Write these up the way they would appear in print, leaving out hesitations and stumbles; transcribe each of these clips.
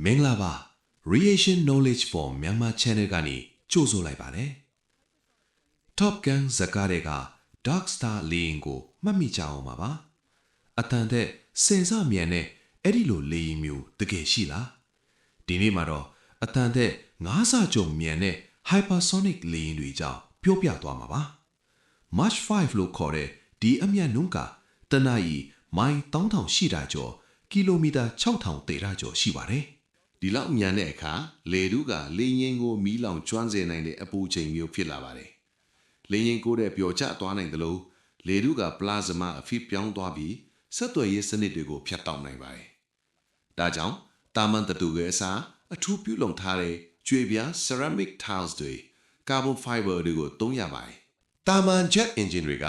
မင်္ဂလာပါ Reaction Knowledge for Myanmar Channel ကနေကြိုဆိုလိုက်ပါတယ် Top Gun ဇာတ်ကားတွေက Dark Star လေယာဉ်ကိုမှတ်မိကြအောင်ပါအတန်တဲ့စင်စမြန်နဲ့အဲ့ဒီလိုလေယာဉ်မျိုးတကယ်ရှိလားဒီနေ့မှာတော့အတန်တဲ့9ဆကြုံမြန်တဲ့ Hypersonic လေယာဉ်တွေကြောင့်ပြောပြသွားမှာပါ March 5လို့ခေါ်တဲ့ဒီအမြန်နှုန်းကတနအီမိုင်1000ရှိတာကျော်ကီလိုမီတာ6000တေတာကျော်ရှိပါတယ်ဒီလောက်မြန်တဲ့အခါလေထုကလေရင်ကိုမီးလောင်ကျွမ်းစေနိုင်တဲ့အပူချိန်မျိုးဖြစ်လာပါတယ်လေရင်ကိုတဲ့ပျော်ကျသွားနိုင်သလိုလေထုကပလာဇမာအဖြစ်ပြောင်းသွားပြီးဆက်သွယ်ရေးစနစ်တွေကိုဖျက်တောက်နိုင်ပါတယ်ဒါကြောင့်တာမန်တတူရဲ့အစားအထူးပြုလုပ်ထားတဲ့ကြွေပြား ceramic tiles တွေ carbon fiber တွေကိုသုံးရပါတယ်တာမန် jet engine တွေက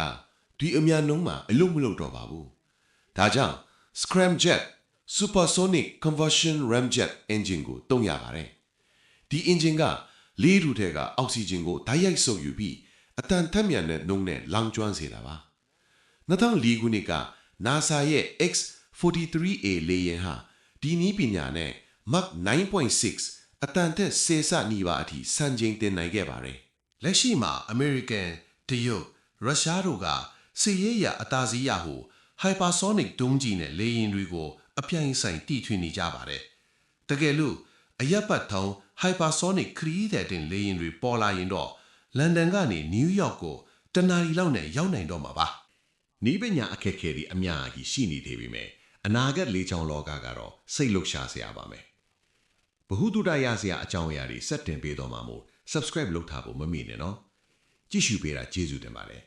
ဒီအမြန်နှုန်းမှာအလုံးမလုံးတော့ပါဘူးဒါကြောင့် scramjet supersonic conversion ramjet engine ကိုသုံးရပါတယ်ဒီ engine ကလေထုထဲကအောက်ဆီဂျင်ကိုဓာတ်ရိုက်စုပ်ယူပြီးအတန်ထက်မြန်တဲ့နှုန်းနဲ့လောင်ကျွမ်းစေတာပါ2004ခုနှစ်က NASA ရဲ့ X-43A လေယာဉ်ဟာဒီနည်းပညာနဲ့ Mach 9.6 အတန်ထက်10ဆနီးပါးအထိစံချိန်တင်နိုင်ခဲ့ပါတယ်လက်ရှိမှာ American တရုတ်ရုရှားတို့ကစစ်ရေးရအသာစီးရဟု hypersonic ဒုံးကြီးနဲ့လေယာဉ်တွေကိုအပြိုင်ဆိုင်တီထွင်နေကြပါတယ်တကယ်လို့အရပ်ပတ်ထုံး hypersonic ခရီးသည်တင်လေယာဉ်တွေပေါ်လာရင်တော့လန်ဒန်ကနေနယူးယောက်ကိုတနာရီလောက်နဲ့ရောက်နိုင်တော့မှာပါနီးပညာအခက်အခဲတွေအများကြီးရှိနေသေးပေမဲ့အနာဂတ်လေကြောင်းလောကကတော့စိတ်လှုပ်ရှားစရာပါမယ်ဘဟုတုတရစရာအကြောင်းအရာတွေစက်တင်ပေးတော့မှာမို့ subscribe လုပ်ထားဖို့မမေ့နဲ့နော်ကြည့်ရှုပေးတာကျေးဇူးတင်ပါတယ်